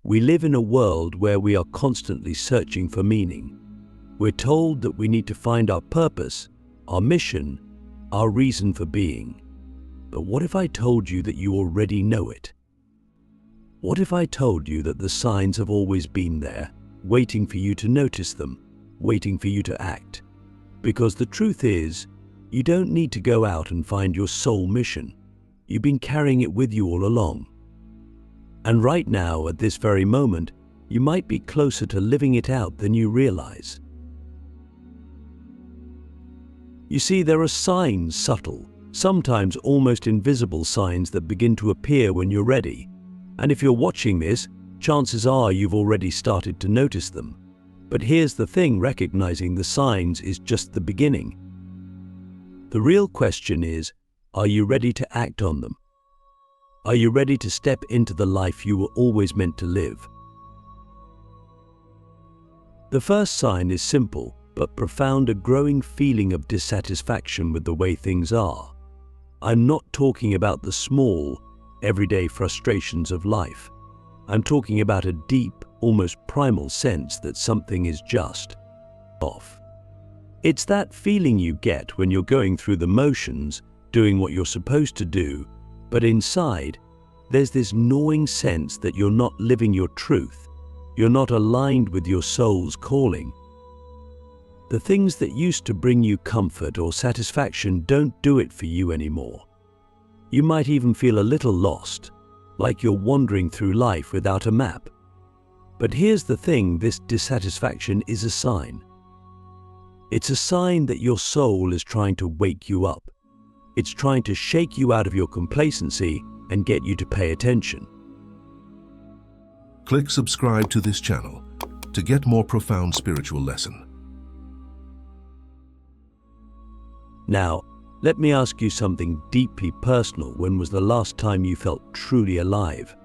We live in a world where we are constantly searching for meaning. We're told that we need to find our purpose, our mission, our reason for being. But what if I told you that you already know it? What if I told you that the signs have always been there, waiting for you to notice them, waiting for you to act? Because the truth is, you don't need to go out and find your soul mission. You've been carrying it with you all along. And right now, at this very moment, you might be closer to living it out than you realize. You see, there are signs, subtle, sometimes almost invisible signs that begin to appear when you're ready. And if you're watching this, chances are you've already started to notice them. But here's the thing, recognizing the signs is just the beginning. The real question is, are you ready to act on them? Are you ready to step into the life you were always meant to live? The first sign is simple but profound, a growing feeling of dissatisfaction with the way things are. I'm not talking about the small, everyday frustrations of life. I'm talking about a deep, almost primal sense that something is just off. It's that feeling you get when you're going through the motions, doing what you're supposed to do, but inside, there's this gnawing sense that you're not living your truth. You're not aligned with your soul's calling. The things that used to bring you comfort or satisfaction don't do it for you anymore. You might even feel a little lost, like you're wandering through life without a map. But here's the thing, this dissatisfaction is a sign. It's a sign that your soul is trying to wake you up. It's trying to shake you out of your complacency and get you to pay attention. Click subscribe to this channel to get more profound spiritual lesson. Now, let me ask you something deeply personal. When was the last time you felt truly alive?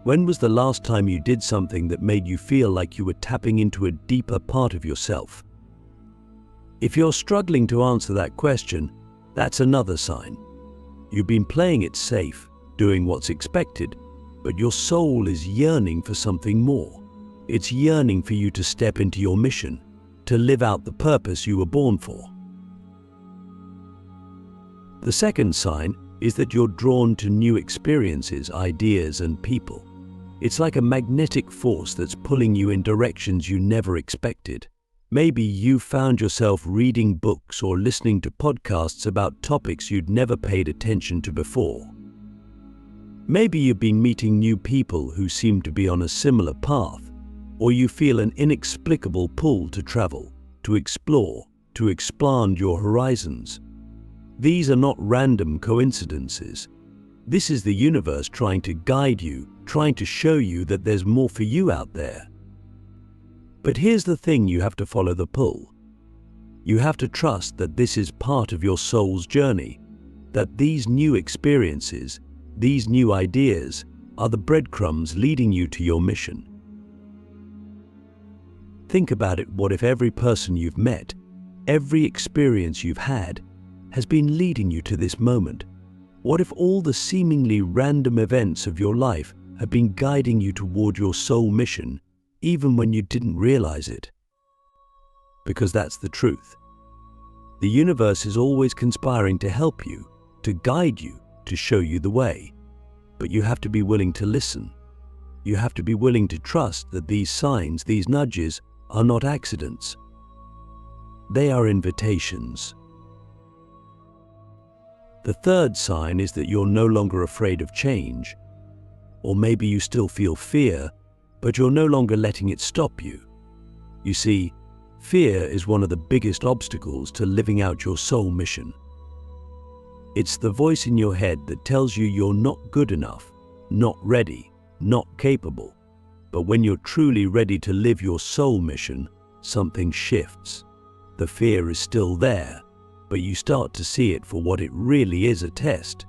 When was the last time you did something that made you feel like you were tapping into a deeper part of yourself? If you're struggling to answer that question, that's another sign. You've been playing it safe, doing what's expected, but your soul is yearning for something more. It's yearning for you to step into your mission, to live out the purpose you were born for. The second sign is that you're drawn to new experiences, ideas, and people. It's like a magnetic force that's pulling you in directions you never expected. Maybe you found yourself reading books or listening to podcasts about topics you'd never paid attention to before. Maybe you've been meeting new people who seem to be on a similar path, or you feel an inexplicable pull to travel, to explore, to expand your horizons. These are not random coincidences. This is the universe trying to guide you, trying to show you that there's more for you out there. But here's the thing, you have to follow the pull. You have to trust that this is part of your soul's journey, that these new experiences, these new ideas, are the breadcrumbs leading you to your mission. Think about it. What if every person you've met, every experience you've had, has been leading you to this moment? What if all the seemingly random events of your life have been guiding you toward your soul mission, even when you didn't realize it? Because that's the truth. The universe is always conspiring to help you, to guide you, to show you the way. But you have to be willing to listen. You have to be willing to trust that these signs, these nudges, are not accidents. They are invitations. The third sign is that you're no longer afraid of change. Or maybe you still feel fear, but you're no longer letting it stop you. You see, fear is one of the biggest obstacles to living out your soul mission. It's the voice in your head that tells you you're not good enough, not ready, not capable. But when you're truly ready to live your soul mission, something shifts. The fear is still there, but you start to see it for what it really is, a test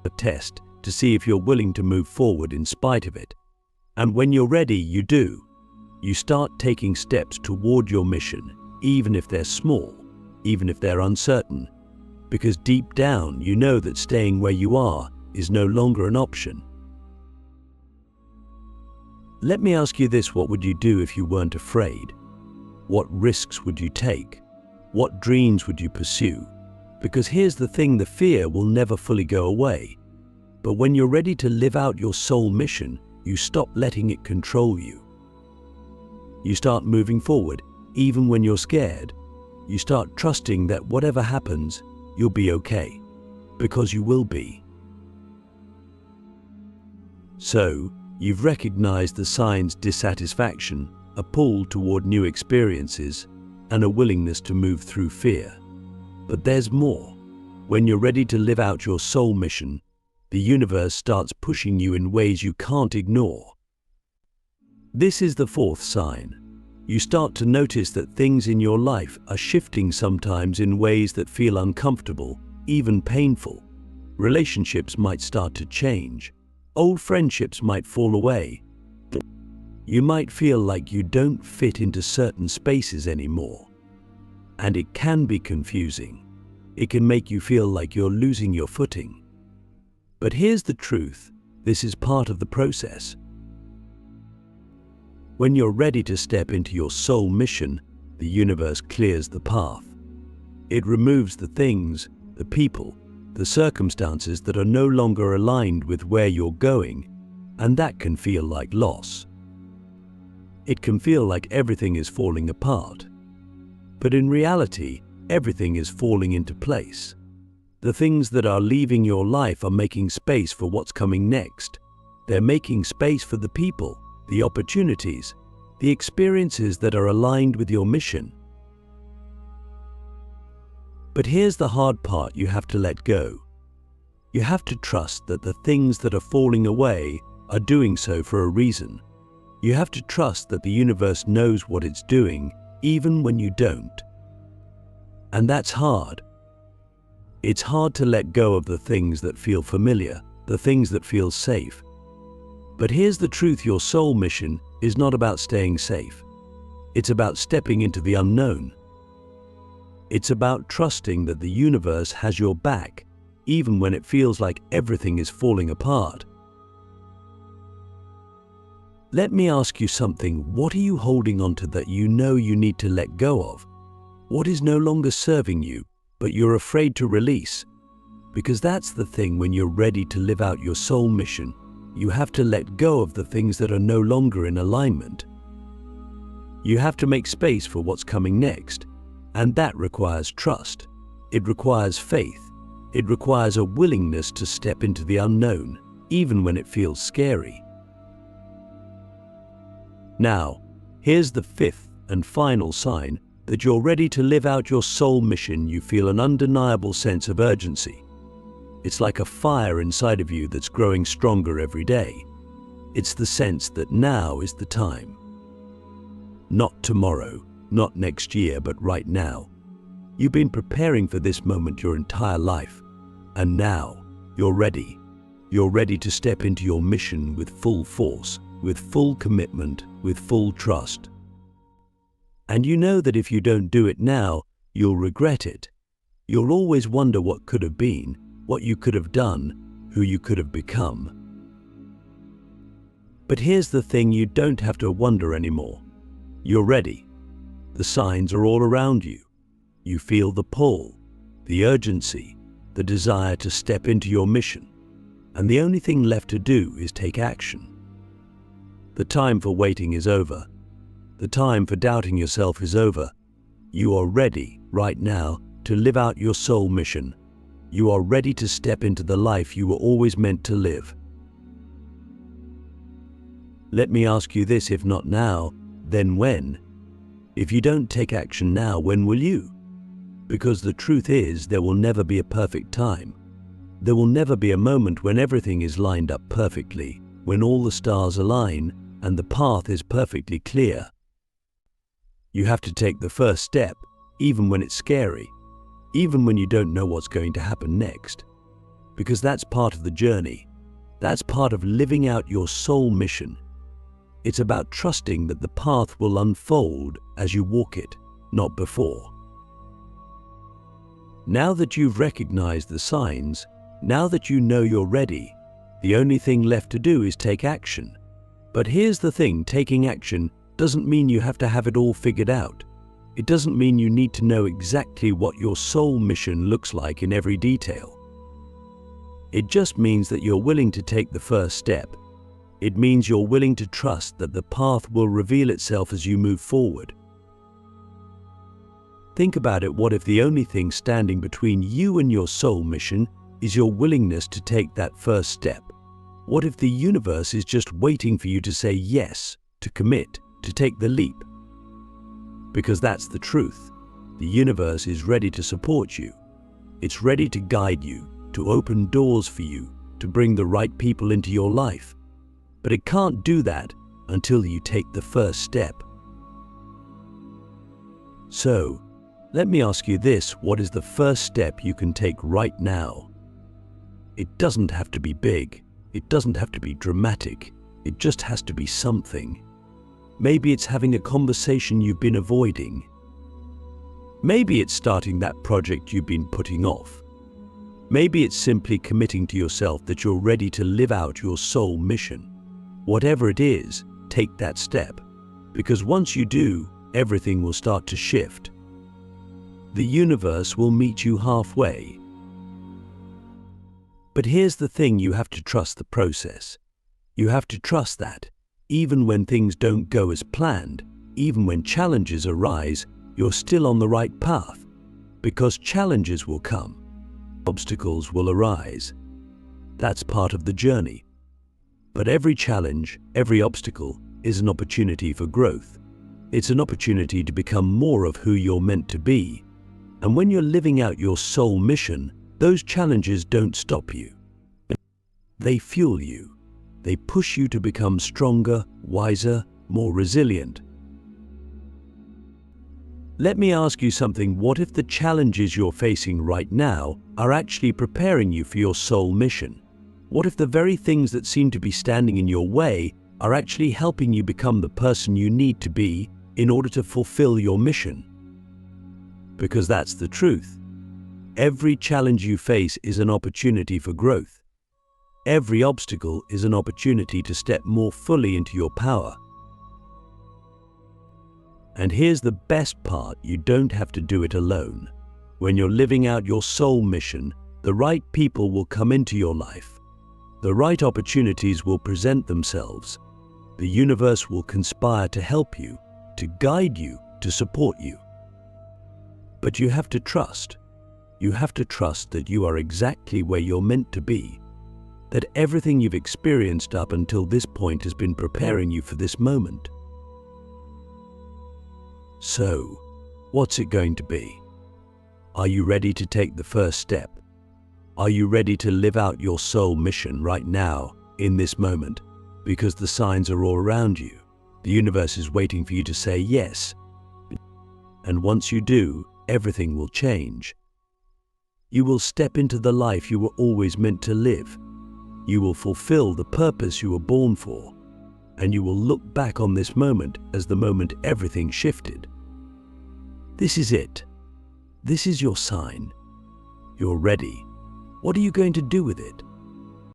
to see if you're willing to move forward in spite of it. And when you're ready, you do. You start taking steps toward your mission, even if they're small, even if they're uncertain, because deep down you know that staying where you are is no longer an option. Let me ask you this: what would you do if you weren't afraid? What risks would you take? What dreams would you pursue? Because here's the thing, the fear will never fully go away. But when you're ready to live out your soul mission, you stop letting it control you. You start moving forward, even when you're scared. You start trusting that whatever happens, you'll be okay. Because you will be. So, you've recognized the signs: dissatisfaction, a pull toward new experiences, and a willingness to move through fear. But there's more. When you're ready to live out your soul mission, the universe starts pushing you in ways you can't ignore. This is the fourth sign. You start to notice that things in your life are shifting, sometimes in ways that feel uncomfortable, even painful. Relationships might start to change. Old friendships might fall away. You might feel like you don't fit into certain spaces anymore. And it can be confusing. It can make you feel like you're losing your footing. But here's the truth: this is part of the process. When you're ready to step into your soul mission, the universe clears the path. It removes the things, the people, the circumstances that are no longer aligned with where you're going, and that can feel like loss. It can feel like everything is falling apart. But in reality, everything is falling into place. The things that are leaving your life are making space for what's coming next. They're making space for the people, the opportunities, the experiences that are aligned with your mission. But here's the hard part: you have to let go. You have to trust that the things that are falling away are doing so for a reason. You have to trust that the universe knows what it's doing, even when you don't. And that's hard. It's hard to let go of the things that feel familiar, the things that feel safe. But here's the truth: your soul mission is not about staying safe. It's about stepping into the unknown. It's about trusting that the universe has your back, even when it feels like everything is falling apart. Let me ask you something: what are you holding on to that you know you need to let go of? What is no longer serving you, but you're afraid to release? Because that's the thing: when you're ready to live out your soul mission, you have to let go of the things that are no longer in alignment. You have to make space for what's coming next, and that requires trust. It requires faith. It requires a willingness to step into the unknown, even when it feels scary. Now, here's the fifth and final sign that you're ready to live out your soul mission. You feel an undeniable sense of urgency. It's like a fire inside of you that's growing stronger every day. It's the sense that now is the time. Not tomorrow, not next year, but right now. You've been preparing for this moment your entire life, and now you're ready. You're ready to step into your mission with full force, with full commitment, with full trust. And you know that if you don't do it now, you'll regret it. You'll always wonder what could have been, what you could have done, who you could have become. But here's the thing: you don't have to wonder anymore. You're ready. The signs are all around you. You feel the pull, the urgency, the desire to step into your mission. And the only thing left to do is take action. The time for waiting is over. The time for doubting yourself is over. You are ready right now to live out your soul mission. You are ready to step into the life you were always meant to live. Let me ask you this: if not now, then when? If you don't take action now, when will you? Because the truth is, there will never be a perfect time. There will never be a moment when everything is lined up perfectly, when all the stars align and the path is perfectly clear. You have to take the first step, even when it's scary, even when you don't know what's going to happen next. Because that's part of the journey. That's part of living out your soul mission. It's about trusting that the path will unfold as you walk it, not before. Now that you've recognized the signs, now that you know you're ready, the only thing left to do is take action. But here's the thing, taking action doesn't mean you have to have it all figured out. It doesn't mean you need to know exactly what your soul mission looks like in every detail. It just means that you're willing to take the first step. It means you're willing to trust that the path will reveal itself as you move forward. Think about it. What if the only thing standing between you and your soul mission is your willingness to take that first step? What if the universe is just waiting for you to say yes, to commit, to take the leap? Because that's the truth. The universe is ready to support you. It's ready to guide you, to open doors for you, to bring the right people into your life. But it can't do that until you take the first step. So, let me ask you this: what is the first step you can take right now? It doesn't have to be big. It doesn't have to be dramatic. It just has to be something. Maybe it's having a conversation you've been avoiding. Maybe it's starting that project you've been putting off. Maybe it's simply committing to yourself that you're ready to live out your soul mission. Whatever it is, take that step. Because once you do, everything will start to shift. The universe will meet you halfway. But here's the thing, you have to trust the process. You have to trust that, even when things don't go as planned, even when challenges arise, you're still on the right path. Because challenges will come. Obstacles will arise. That's part of the journey. But every challenge, every obstacle, is an opportunity for growth. It's an opportunity to become more of who you're meant to be. And when you're living out your soul mission, those challenges don't stop you. They fuel you. They push you to become stronger, wiser, more resilient. Let me ask you something. What if the challenges you're facing right now are actually preparing you for your soul mission? What if the very things that seem to be standing in your way are actually helping you become the person you need to be in order to fulfill your mission? Because that's the truth. Every challenge you face is an opportunity for growth. Every obstacle is an opportunity to step more fully into your power. And here's the best part: you don't have to do it alone. When you're living out your soul mission, the right people will come into your life. The right opportunities will present themselves. The universe will conspire to help you, to guide you, to support you. But you have to trust. You have to trust that you are exactly where you're meant to be. That everything you've experienced up until this point has been preparing you for this moment. So, what's it going to be? Are you ready to take the first step? Are you ready to live out your soul mission right now, in this moment? Because the signs are all around you. The universe is waiting for you to say yes. And once you do, everything will change. You will step into the life you were always meant to live. You will fulfill the purpose you were born for. And you will look back on this moment as the moment everything shifted. This is it. This is your sign. You're ready. What are you going to do with it?